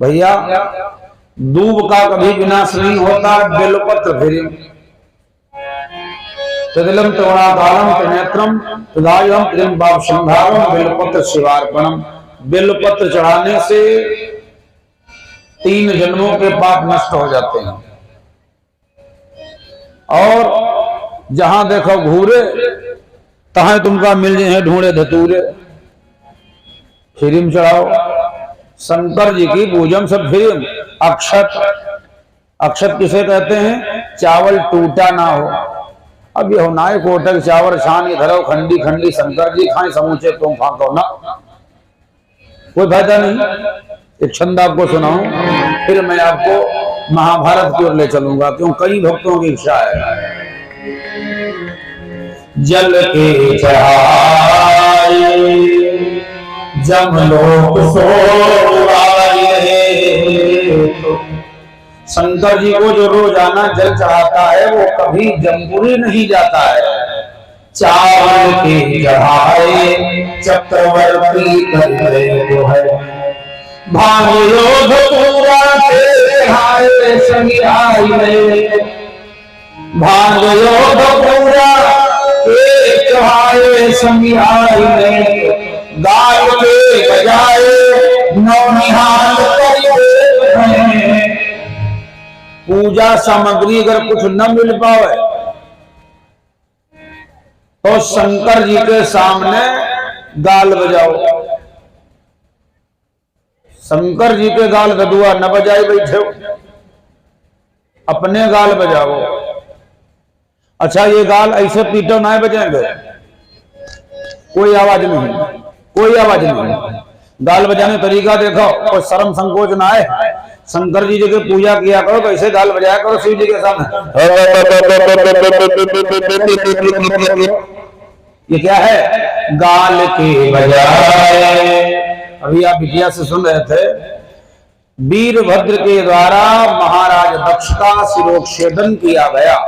भैया दूब का कभी विनाश नहीं होता। बेलपत्र फिर तदिलम तवणा कालम त्रिनेत्रम तदायम त्रिम बाप संभावम बेलपत्र शिवार्पणम। बेलपत्र चढ़ाने से 3 जन्मों के पाप नष्ट हो जाते हैं। और जहां देखो घूरे तहां तुमका मिल जाए ढूंढे धतूरे। फिरिम चढ़ाओ शंकर जी की पूजम सब फिरिम। अक्षत, अक्षत किसे कहते हैं? चावल टूटा ना हो। अब ये होना है कोटक चावल छान धरो खंडी खंडी शंकर जी खाए समूचे तुम फाको ना, कोई फायदा नहीं। एक छंद आपको सुनाऊं, फिर मैं आपको महाभारत की ओर ले चलूंगा, क्यों कई भक्तों की इच्छा है। जल के चढ़ाए जमलोक सोवाए। शंकर जी को जो रोजाना जल चढ़ाता है वो कभी जमपुरी नहीं जाता है। चावल के चढ़ाए चक्रवर्ती करे जो है। भांगयोग पूरा के हाय संगियाई में। भांगयोग पूरा के हाय संगियाई में। गाय के बजाए नौनिहाल करिए। पूजा सामग्री अगर कुछ न मिल पाए तो शंकर जी के सामने गाल बजाओ। शंकर जी के गाल गदुआ न बजाए बैठे, अपने गाल बजाओ। अच्छा ये गाल ऐसे पीटो ना बजाएंगे, कोई आवाज नहीं, कोई आवाज नहीं। गाल बजाने तरीका देखो, कोई शर्म संकोच ना आए। शंकर जी की पूजा किया करो तो ऐसे गाल बजाया करो शिव जी के सामने। ये क्या है? गाल के बजाए। अभी आप बिटिया से सुन रहे थे, वीरभद्र के द्वारा महाराज दक्ष का शिरोच्छेदन किया गया।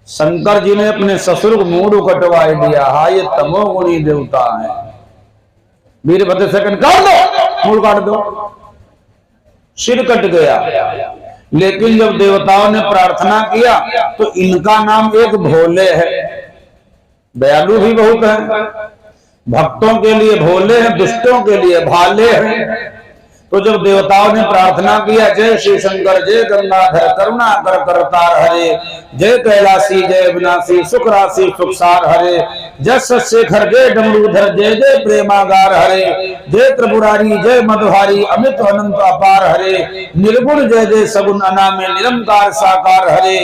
शंकर जी ने अपने ससुर को मूड कटवाई दिया। हाँ ये तमोगुणी देवता है। वीरभद्र से काट दो, मूड काट दो, सिर कट गया। लेकिन जब देवताओं ने प्रार्थना किया तो इनका नाम एक भोले है। दयालु भी बहुत है, भक्तों के लिए भोले हैं, दुष्टों के लिए भाले हैं। तो जब देवताओं ने प्रार्थना किया, जय श्री शंकर जय गंगाधर करुणा कर करतार हरे, जय कैलासी जय विनाशी सुख राशि सुखसार हरे, जय शेखर जय डमरूधर जय जय प्रेमागार हरे, जय त्रिपुरारी जय मधुहारी अमित अनंत अपार हरे, निर्गुण जय जय सगुण अनामे निरंकार साकार हरे,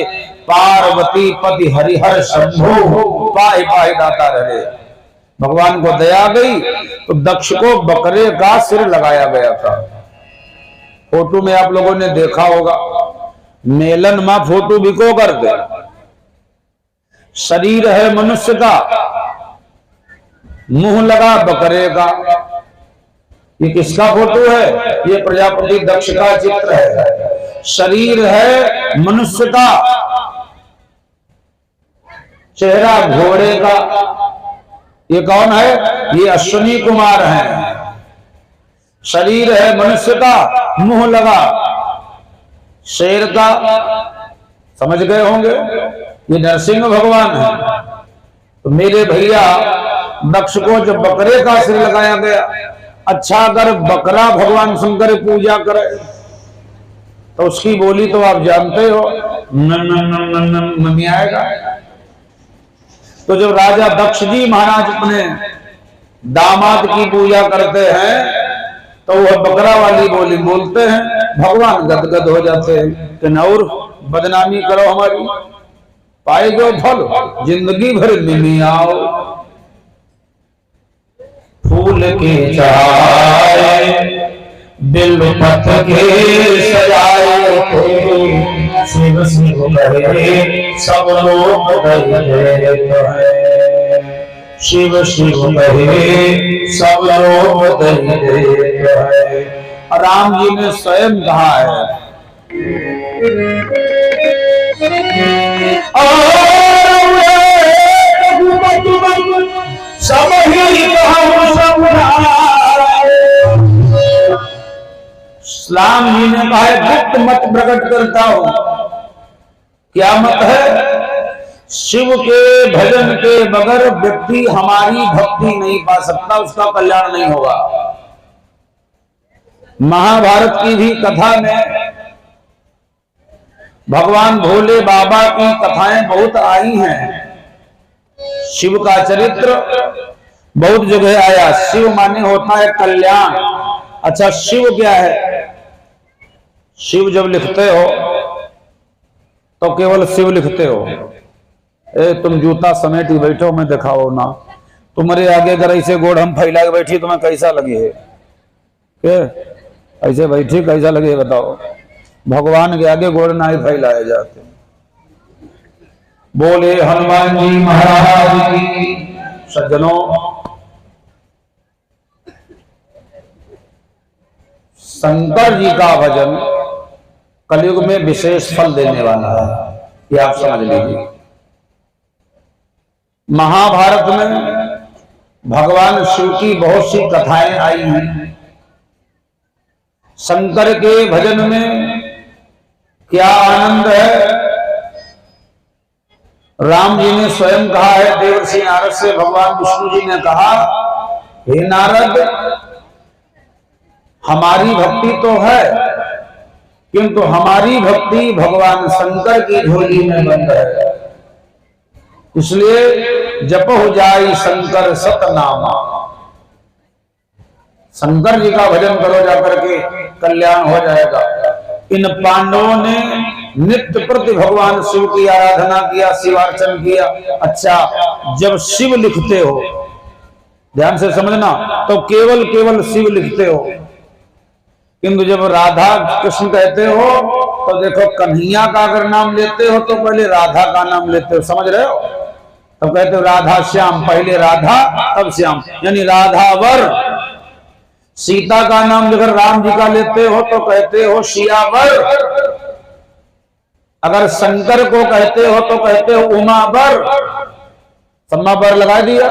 पार्वती पति हरिहर शंभो पाहि पाहि दातार हरे। भगवान को दया गई तो दक्ष को बकरे का सिर लगाया गया था। फोटो में आप लोगों ने देखा होगा, मेलन मां फोटो बिको कर दे। शरीर है मनुष्य का, मुंह लगा बकरे का। ये किसका फोटो है? ये प्रजापति दक्ष का चित्र है। शरीर है मनुष्य का, चेहरा घोड़े का। ये कौन है? ये अश्विनी कुमार हैं। शरीर है मनुष्य का, मुंह लगा शेर का। समझ गए होंगे, ये नरसिंह भगवान है। तो मेरे भैया दक्ष को जब बकरे का सिर लगाया गया, अच्छा अगर बकरा भगवान शंकर पूजा करे तो उसकी बोली तो आप जानते हो, न आएगा। तो जब राजा दक्ष जी महाराज अपने दामाद की पूजा करते हैं तो वह बकरा वाली बोली बोलते हैं, भगवान गदगद हो जाते हैं कि नौर बदनामी करो हमारी, पाएगो फल जिंदगी भर में आओ। फूल के चढ़ाए बिल पत्र के सजाए शिव शिव कहे सब लोग है। शिव शिव कहे सब लोग है। राम जी ने स्वयं कहा है, सब ही इस्लाम जी ने कहा है गुप्त मत प्रकट करता हूं। क्या मत है? शिव के भजन के बगैर व्यक्ति हमारी भक्ति नहीं पा सकता, उसका कल्याण नहीं होगा। महाभारत की भी कथा में भगवान भोले बाबा की कथाएं बहुत आई हैं। शिव का चरित्र बहुत जगह आया। शिव माने होता है कल्याण। अच्छा, शिव क्या है? शिव जब लिखते हो तो केवल शिव लिखते हो। तुम जूता समेटी बैठो, मैं दिखाओ ना। तुम्हारे आगे अगर ऐसे गोड़ हम फैला के बैठी तुम्हें कैसा लगे है? के ऐसे बैठी कैसा लगे बताओ? भगवान के आगे गोड़ ना ही फैलाए जाते। बोले हनुमान जी महाराज की। सज्जनों, शंकर जी का भजन कलयुग में विशेष फल देने वाला है, ये आप समझ लीजिए। महाभारत में भगवान शिव की बहुत सी कथाएं आई हैं। शंकर के भजन में क्या आनंद है। राम जी ने स्वयं कहा है, देवर्षि नारद से भगवान विष्णु जी ने कहा, हे नारद, हमारी भक्ति तो है किंतु हमारी भक्ति भगवान शंकर की झोली में बंद है। इसलिए जप हो जाए शंकर सतनामा। शंकर जी का भजन करो जाकर के, कल्याण हो जाएगा। इन पांडवों ने नित्य प्रति भगवान शिव की आराधना किया, शिवार्चन किया। अच्छा, जब शिव लिखते हो, ध्यान से समझना, तो केवल शिव लिखते हो, किंतु जब राधा कृष्ण कहते हो तो देखो, कन्हैया का अगर नाम लेते हो तो पहले राधा का नाम लेते हो, समझ रहे हो? तब कहते हो राधा श्याम, पहले राधा तब श्याम, यानी राधावर। सीता का नाम लेकर राम जी का लेते हो तो कहते हो सियावर। अगर शंकर को कहते हो तो कहते हो उमावर। सम्मावर लगा दिया।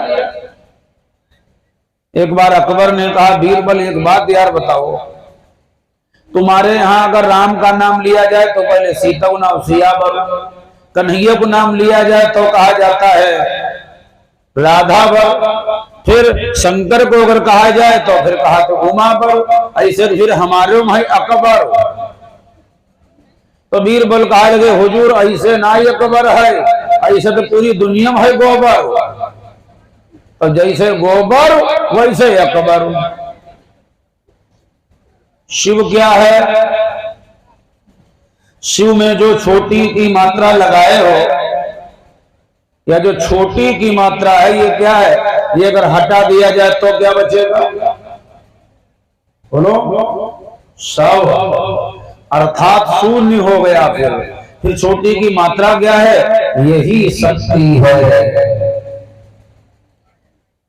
एक बार अकबर ने कहा, बीरबल एक बात यार बताओ, तुम्हारे यहां अगर राम का नाम लिया जाए तो पहले सीता को नाम सियावर, कन्हैया को नाम लिया जाए तो कहा जाता है राधावर, फिर शंकर को अगर कहा जाए तो फिर कहा तो उमावर, ऐसे फिर हमारे में अकबर। तो बीरबल कहा लगे, हुजूर ऐसे ना ही अकबर है, ऐसे तो पूरी दुनिया में है गोबर। तो जैसे गोबर वैसे अकबर। शिव क्या है? शिव में जो छोटी की मात्रा लगाए हो, या जो छोटी की मात्रा है, ये क्या है? ये अगर हटा दिया जाए तो क्या बचेगा? बोलो, सब, अर्थात शून्य हो गया। फिर छोटी की मात्रा क्या है? यही शक्ति है,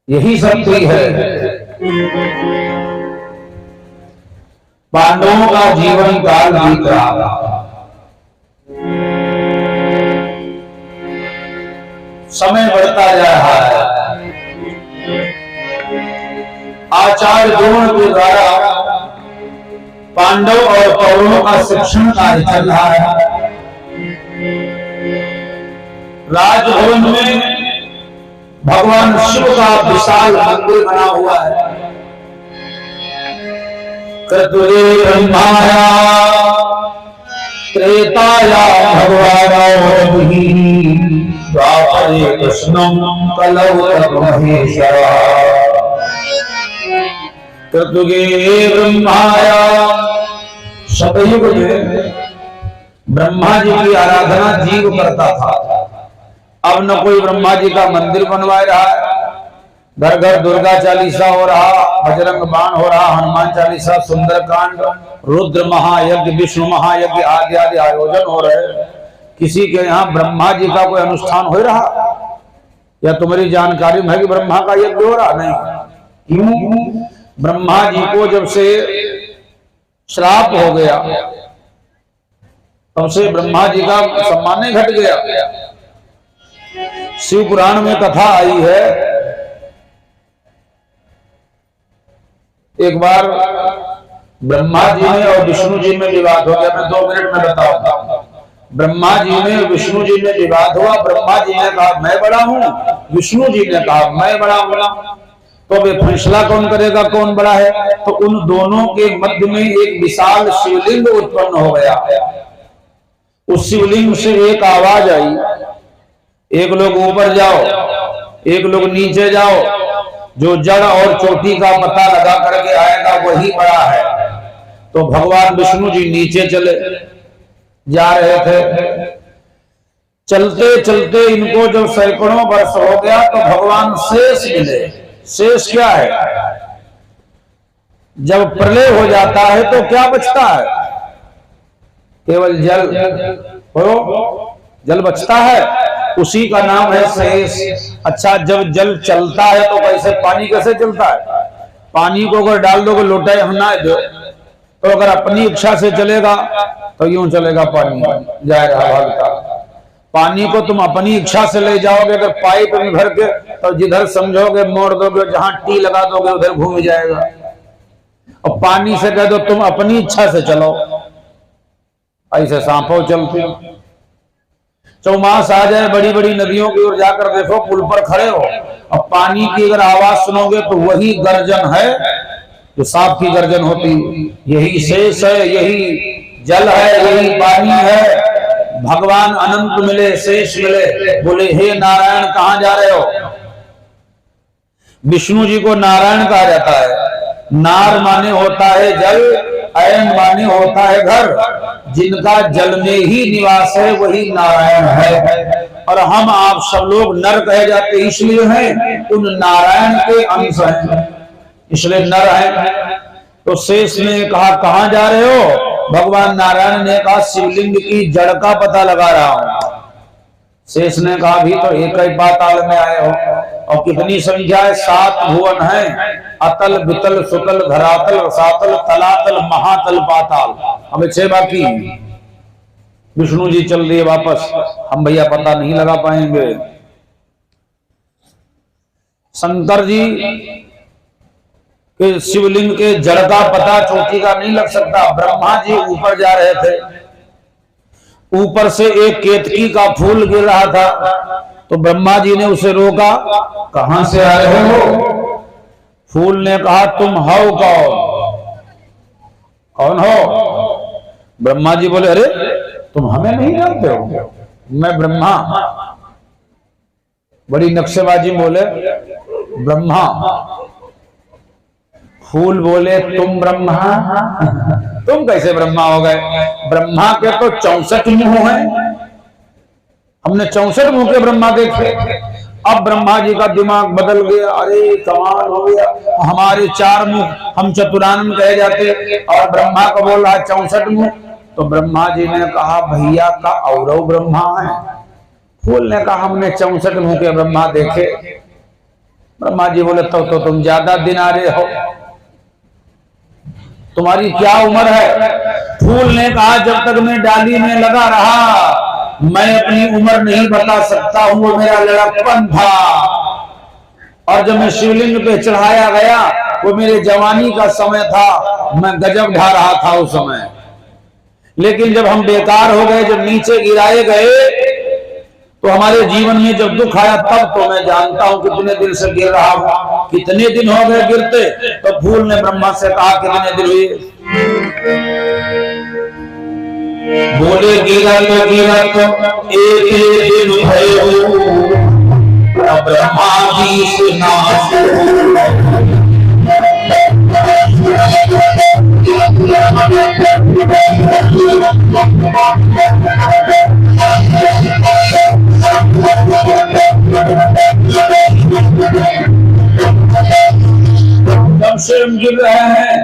यही शक्ति है। पांडवों का जीवन काल बीत रहा, समय बढ़ता जा रहा है। आचार्य द्रोण के द्वारा पांडव और कौरवों का शिक्षण कार्य चल रहा है। राजभवन में भगवान शिव का विशाल मंदिर बना हुआ है। कृतुरे ब्रह्माया त्रेताया भगवान द्वापरे कृष्णं कलौ महेश्वरा। कृतुगे ब्रह्माया, सतयुग में ब्रह्मा जी की आराधना जीव करता था। अब न कोई ब्रह्मा जी का मंदिर बनवा रहा है, घर घर दुर्गा चालीसा हो रहा, बजरंग बाण हो रहा, हनुमान चालीसा, सुंदरकांड, रुद्र महायज्ञ, विष्णु महायज्ञ आदि आदि आयोजन हो रहे। किसी के यहाँ ब्रह्मा जी का कोई अनुष्ठान हो रहा? या तुम्हारी जानकारी में है कि ब्रह्मा का यज्ञ हो रहा? नहीं। क्यों? ब्रह्मा जी को जब से श्राप हो गया तब से ब्रह्मा जी का सम्मान नहीं घट गया। शिव पुराण में कथा आई है, एक बार ब्रह्मा जी में और विष्णु जी में विवाद हो गया। मैं 2 मिनट में बताऊंगा। ब्रह्मा जी में और विष्णु जी में विवाद हुआ। ब्रह्मा जी ने कहा मैं बड़ा हूं, विष्णु जी ने कहा मैं बड़ा हूं। तो वे फैसला कौन करेगा कौन बड़ा है? तो उन दोनों के मध्य में एक विशाल शिवलिंग उत्पन्न हो गया। उस शिवलिंग से एक आवाज आई, एक लोग ऊपर जाओ, एक लोग नीचे जाओ, जो जड़ और चोटी का पता लगा करके आएगा वही बड़ा है। तो भगवान विष्णु जी नीचे चले जा रहे थे। चलते चलते इनको जब सैकड़ों वर्ष हो गया तो भगवान शेष मिले। शेष क्या है? जब प्रलय हो जाता है तो क्या बचता है? केवल जल, जल बचता है, उसी का नाम है शेष। अच्छा, जब जल चलता है तो कैसे पानी कैसे चलता है? पानी को अगर डाल दोगे लोटे ना दो तो अगर अपनी इच्छा से चलेगा तो यूं चलेगा, पानी जाएगा भागता। पानी को तुम अपनी इच्छा से ले जाओगे अगर पाइप में भर के तो जिधर समझोगे मोड़ दोगे, जहां टी लगा दोगे उधर घूम जाएगा। और पानी से कह दो तुम अपनी इच्छा से चलो, ऐसे सांपों चलते। चौमास आ जाए, बड़ी बड़ी नदियों की ओर जाकर देखो, पुल पर खड़े हो और पानी की अगर आवाज सुनोगे तो वही गर्जन है जो सांप की गर्जन होती। यही शेष है, यही जल है, यही पानी है। भगवान अनंत मिले, शेष मिले। बोले हे नारायण कहां जा रहे हो? विष्णु जी को नारायण कहा जाता है। नार माने होता है जल, अयन माने होता है घर। जिनका जल में ही निवास है वही नारायण है। और हम आप सब लोग नर कहे जाते इसलिए हैं, उन नारायण के अंश हैं, इसलिए नर हैं। तो शेष ने कहा कहां जा रहे हो? भगवान नारायण ने कहा शिवलिंग की जड़ का पता लगा रहा हूं। शेष ने कहा भी तो एक ही पाताल में आए हो, और कितनी संख्या है? 7 भुवन है, अतल वितल सुतल धरातल रसातल तलातल महातल पाताल। अब 6 बाकी। विष्णु जी चल दिए वापस, हम भैया पता नहीं लगा पाएंगे। शंकर जी के शिवलिंग के जड़ का पता चोटी का नहीं लग सकता। ब्रह्मा जी ऊपर जा रहे थे, ऊपर से एक केतकी का फूल गिर रहा था, तो ब्रह्मा जी ने उसे रोका, कहां से आ रहे हो? फूल ने कहा तुम हो कौन? कौन हो? ब्रह्मा जी बोले अरे तुम हमें नहीं जानते हो, मैं ब्रह्मा। बड़ी नक्शेबाजी बोले ब्रह्मा। फूल बोले तुम ब्रह्मा? तुम कैसे ब्रह्मा हो गए? ब्रह्मा के तो 64 मुंह हैं, हमने 64 मुंह के ब्रह्मा देखे। अब ब्रह्मा जी का दिमाग बदल गया, अरे कमाल हो गया, हमारे 4 मुंह, हम चतुरानन कहे जाते, और ब्रह्मा को बोल रहा 64 मुंह। तो ब्रह्मा जी ने कहा भैया का और ब्रह्मा है। फूल ने कहा हमने 64 मुंह के ब्रह्मा देखे। ब्रह्मा जी बोले तो तुम ज्यादा दिन आ रहे हो, तुम्हारी क्या उम्र है? फूल ने कहा जब तक मैं डाली में लगा रहा मैं अपनी उम्र नहीं बता सकता हूं, वो मेरा लड़कपन था। और जब मैं शिवलिंग पे चढ़ाया गया वो मेरे जवानी का समय था, मैं गजब ढा रहा था उस समय। लेकिन जब हम बेकार हो गए, जब नीचे गिराए गए, तो हमारे जीवन में जब दुख आया तब तो मैं जानता हूं कितने दिन से गिर रहा हूं, कितने दिन हो गए गिरते। तो फूल ने ब्रह्मा से कहा कितने दिन हुए? बोले गिरा तो एक दिन भयो, ब्रह्मा जी सुना। कम से कम गिर रहे हैं,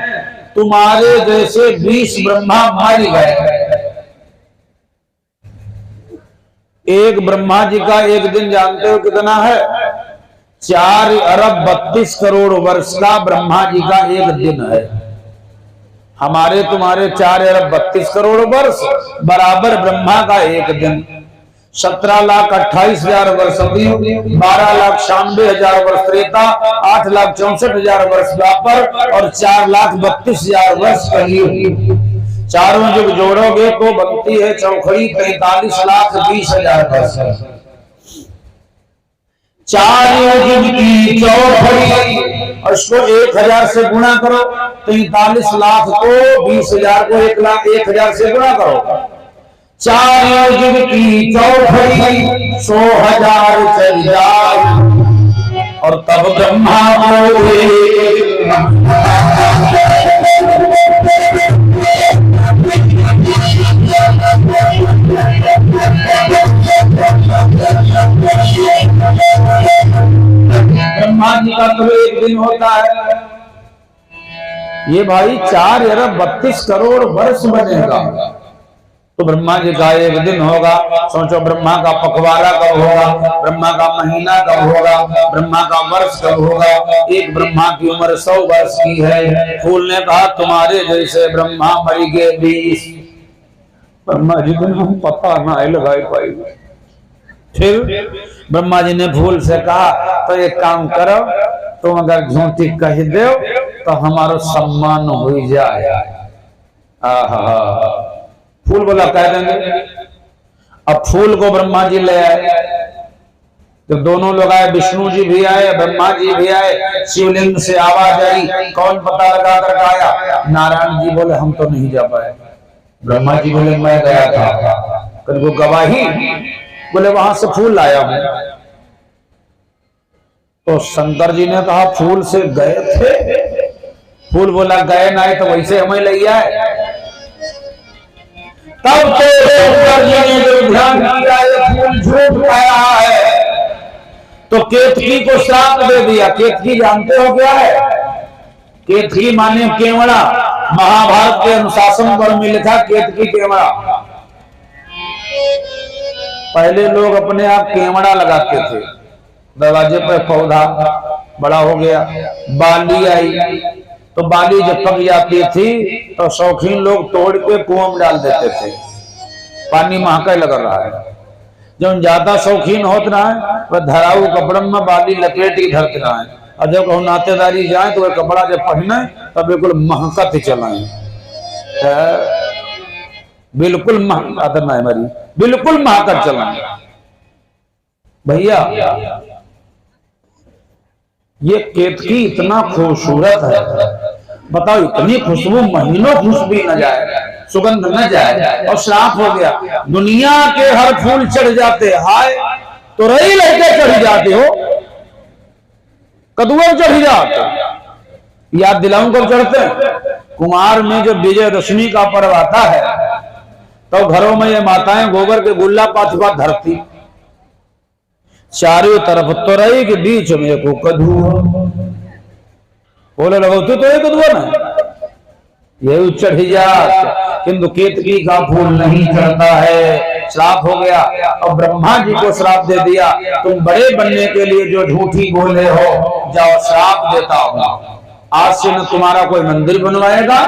तुम्हारे जैसे 20 ब्रह्मा मार गए। एक ब्रह्मा जी का एक दिन जानते हो कितना है? 4 अरब 32 करोड़ वर्ष का ब्रह्मा जी का एक दिन है। हमारे तुम्हारे 4 अरब 32 करोड़ वर्ष बराबर ब्रह्मा का एक दिन। 17,28,000 वर्ष सतयुग, 12,96,000 वर्ष त्रेता, 8,64,000 वर्ष द्वापर और 4,32,000 वर्ष कलयुग। चारों युग जोड़ोगे तो बनती है चौखड़ी 43,20,000 वर्ष। 4 युग की चौखड़ी और इसको 1,000 से गुणा करो, 43 लाख को 20,000 को 1,01,000 से गुणा करो। 4 युग की चौखड़ी 100,000 चल जाए और तब ब्रह्मा बोले। ब्रह्मा जी का तो एक दिन होता है, ये भाई 4 अरब 32 करोड़ वर्ष बनेगा। तो ब्रह्मा जी का एक दिन होगा। सोचो ब्रह्मा का पखवाड़ा कब होगा, ब्रह्मा का महीना कब होगा, ब्रह्मा का वर्ष कब होगा। एक ब्रह्मा की उम्र 100 वर्ष की है। फूल ने कहा तुम्हारे जैसे ब्रह्मा मरी गए 20। ब्रह्मा जी को हम पता ना लगाई पाई। फिर ब्रह्मा जी ने फूल से कहा तो एक काम करो, तुम अगर झूठी कह दो तो हमारा सम्मान हो जाए। आहा, फूल बोला कह देंगे। अब फूल को ब्रह्मा जी ले आए, तो दोनों लोग आए, विष्णु जी भी आए, ब्रह्मा जी भी आए। शिवलिंग से आवाज आई, कौन पता लगा कर आया? नारायण जी बोले हम तो नहीं जा पाए। ब्रह्मा जी बोले मैं गया था, वो गवाही? बोले वहां से फूल लाया हूं। तो शंकर जी ने कहा फूल से गए थे? फूल बोला गए ना तो वैसे हमें ले आए। तब तो शंकर जी ने जो ध्यान किया ये फूल झूठ कह रहा है, तो केतकी को श्राप दे दिया। केतकी जानते हो क्या है? केतकी माने केवड़ा। महाभारत के अनुशासन पर में लिखा केतकी केवड़ा। पहले लोग अपने आप केवड़ा लगाते थे, दरवाजे पर पौधा बड़ा हो गया, बाली आई, तो बाली जब पक जाती थी तो शौकीन लोग तोड़ के कुआं में डाल देते थे, पानी महका लग रहा है। जब ज्यादा शौकीन होता है वह धराऊ कपड़न में बाली लपेट ही धरते रहा है, और जब कहूँ नातेदारी जाए तो वह कपड़ा जब पहने तब बिल्कुल महकत चलाए। बिल्कुल महकत ना है मरी, बिल्कुल महकत चलाए। भैया ये केतकी इतना खूबसूरत है, बताओ इतनी खुशबू महीनों खुशबू न जाए, सुगंध न जाए, और श्राप हो गया। दुनिया के हर फूल चढ़ जाते, हाय तो रही लड़के चढ़ जाते हो, कदुआ चढ़ जाते। याद दिलाऊं कब चढ़ते? कुमार में जब विजयदशमी का पर्व आता है तो घरों में ये माताएं गोबर के गुल्ला पाथुआ धरती, चारों तरफ तोरई के बीच में एक कदुआ। बोले लगो तो ये कदुआ ना, ये चढ़ जात, किंतु केतकी का फूल नहीं चढ़ता है। श्राप हो गया और ब्रह्मा जी को श्राप दे दिया, तुम बड़े बनने के लिए जो झूठी बोले हो, जाओ श्राप देता हूं, आज से न तुम्हारा कोई मंदिर बनवाएगा